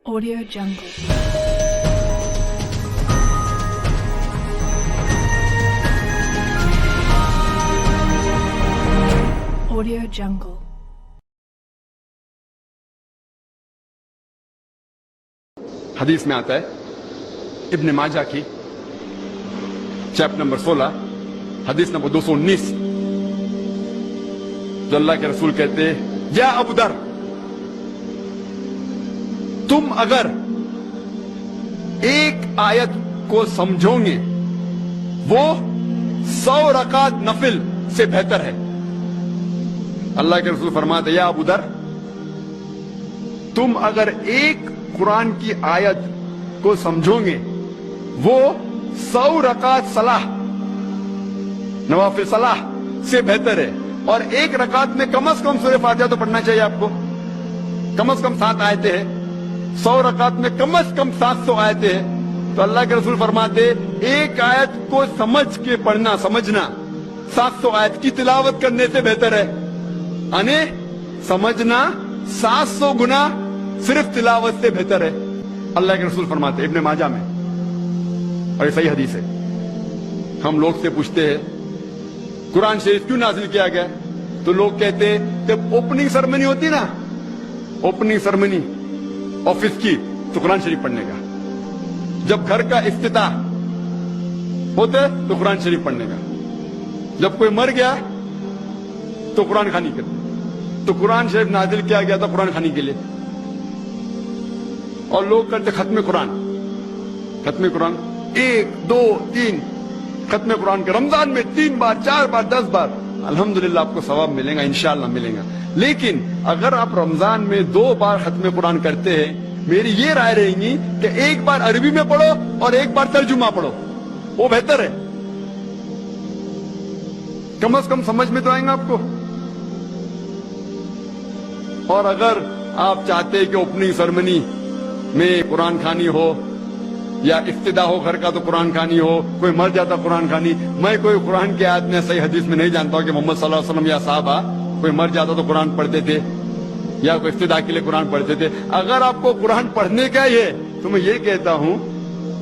Audio Jungle. Audio Jungle. हदीस में आता है इब्न माजा की चैप्टर नंबर 16 हदीस नंबर 219 जो अल्लाह के रसूल कहते हैं, या अबू दर, तुम अगर एक आयत को समझोगे वो 100 रकात नफिल से बेहतर है। अल्लाह के रसूल फरमाते, या अबू दर, तुम अगर एक कुरान की आयत को समझोगे वो 100 रकात सलाह, नवाफिल सलाह से बेहतर है। और एक रकात में कम से कम सूरह फातिहा तो पढ़ना चाहिए आपको, कम से कम 7 आयतें हैं। 100 रकात में कम से कम 700 आयतें हैं। तो अल्लाह के रसूल फरमाते, एक आयत को समझ के पढ़ना, समझना 700 आयत की तिलावत करने से बेहतर है। यानी समझना 700 गुना सिर्फ तिलावत से बेहतर है। अल्लाह के रसूल फरमाते इब्न माजा में, और ये सही हदीस है। हम लोग से पूछते हैं कुरान शरीफ क्यों नाजिल किया गया, तो लोग कहते हैं जब ओपनिंग सेरेमनी होती ना, ओपनिंग सेरेमनी ऑफिस की, तो कुरान शरीफ पढ़ने का। जब घर का इफ्तिताह होता है तो कुरान शरीफ पढ़ने का। जब कोई मर गया तो कुरान खानी करते, तो कुरान शरीफ नाजिल किया गया था कुरान खानी के लिए। और लोग करते खत्म कुरान, खत्म कुरान 1, 2, 3 खत्म कुरान के रमजान में 3 बार, 4 बार, 10 बार, अल्हम्दुलिल्लाह आपको सवाब मिलेगा, इंशाअल्लाह मिलेगा। लेकिन अगर आप रमजान में 2 बार खत्म कुरान करते हैं, मेरी ये राय रहेगी कि एक बार अरबी में पढ़ो और एक बार तर्जुमा पढ़ो, वो बेहतर है। कम से कम समझ में तो आएगा आपको। और अगर आप चाहते हैं कि ओपनिंग सेरेमनी में कुरान खानी हो या इफ्तिदा हो घर का तो कुरान खानी हो, कोई मर जाता कुरान खानी, मैं कोई कुरान की आयत में सही हदीस में नहीं जानता हूं कि मोहम्मद सल्लल्लाहु अलैहि वसल्लम या साहबा कोई मर जाता तो कुरान पढ़ते थे या कोई इफ्तिदा के लिए कुरान पढ़ते थे। अगर आपको कुरान पढ़ने का ही है तो मैं ये कहता हूं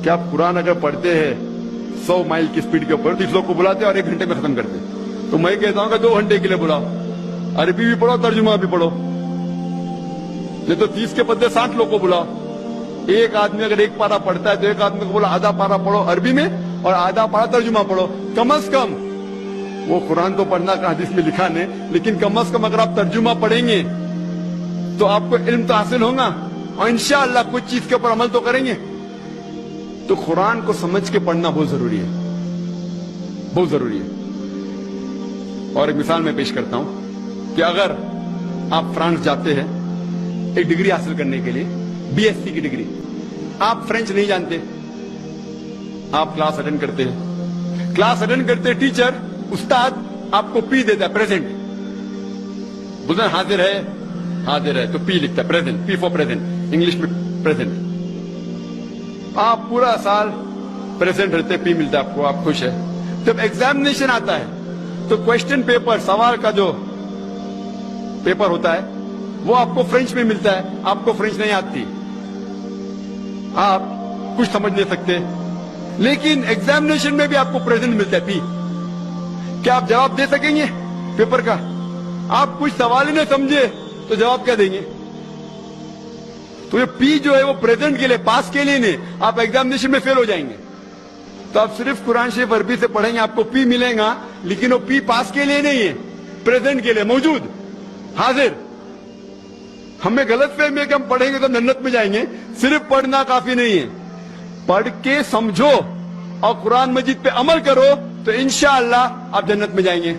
कि आप कुरान अगर पढ़ते हैं 100 माइल की स्पीड के ऊपर, 30 लोग को बुलाते और 1 घंटे में खत्म करते, तो मैं कहता हूं कि 2 घंटे के लिए बुलाओ, अरबी भी पढ़ो तर्जुमा भी पढ़ो। नहीं तो 30 के बदले 60 लोग को बुलाओ। एक आदमी अगर 1 पारा पढ़ता है तो एक आदमी को बोला आधा पारा पढ़ो अरबी में और आधा पारा तर्जुमा पढ़ो। कम से कम वो कुरान तो पढ़ना का हदीस में लिखा नहीं, लेकिन कम से कम अगर आप तर्जुमा पढ़ेंगे तो आपको इल्म तो हासिल होगा और इंशाअल्लाह कुछ चीज के ऊपर अमल तो करेंगे। तो कुरान को समझ के पढ़ना बहुत जरूरी है, बहुत जरूरी है। और एक मिसाल मैं पेश करता हूं कि अगर आप फ्रांस जाते हैं एक डिग्री हासिल करने के लिए, बीएससी की डिग्री, आप फ्रेंच नहीं जानते, आप क्लास अटेंड करते हैं, क्लास अटेंड करते टीचर उस्ताद आपको पी देता है, प्रेजेंट बोलते हैं हाजिर है, हाजिर है, तो पी लिखता है, present, P for present, English में प्रेजेंट। आप पूरा साल प्रेजेंट रहते, पी मिलता है आपको, आप खुश है। जब एग्जामिनेशन आता है तो क्वेश्चन पेपर, सवाल का जो पेपर होता है वो आपको फ्रेंच में मिलता है, आपको फ्रेंच नहीं आती, आप कुछ समझ नहीं सकते, लेकिन एग्जामिनेशन में भी आपको प्रेजेंट मिलता है, पी। क्या आप जवाब दे सकेंगे पेपर का? आप कुछ सवाल ही नहीं समझे तो जवाब क्या देंगे? तो ये पी जो है वो प्रेजेंट के लिए, पास के लिए नहीं, आप एग्जामिनेशन में फेल हो जाएंगे। तो आप सिर्फ कुरान शरीफ अरबी से पढ़ेंगे, आपको पी मिलेगा, लेकिन वो पी पास के लिए नहीं है, प्रेजेंट के लिए, मौजूद, हाजिर। हमें गलत फहमी है कि हम पढ़ेंगे तो जन्नत में जाएंगे। सिर्फ पढ़ना काफी नहीं है, पढ़ के समझो और कुरान मजीद पे अमल करो तो इंशाअल्लाह आप जन्नत में जाएंगे।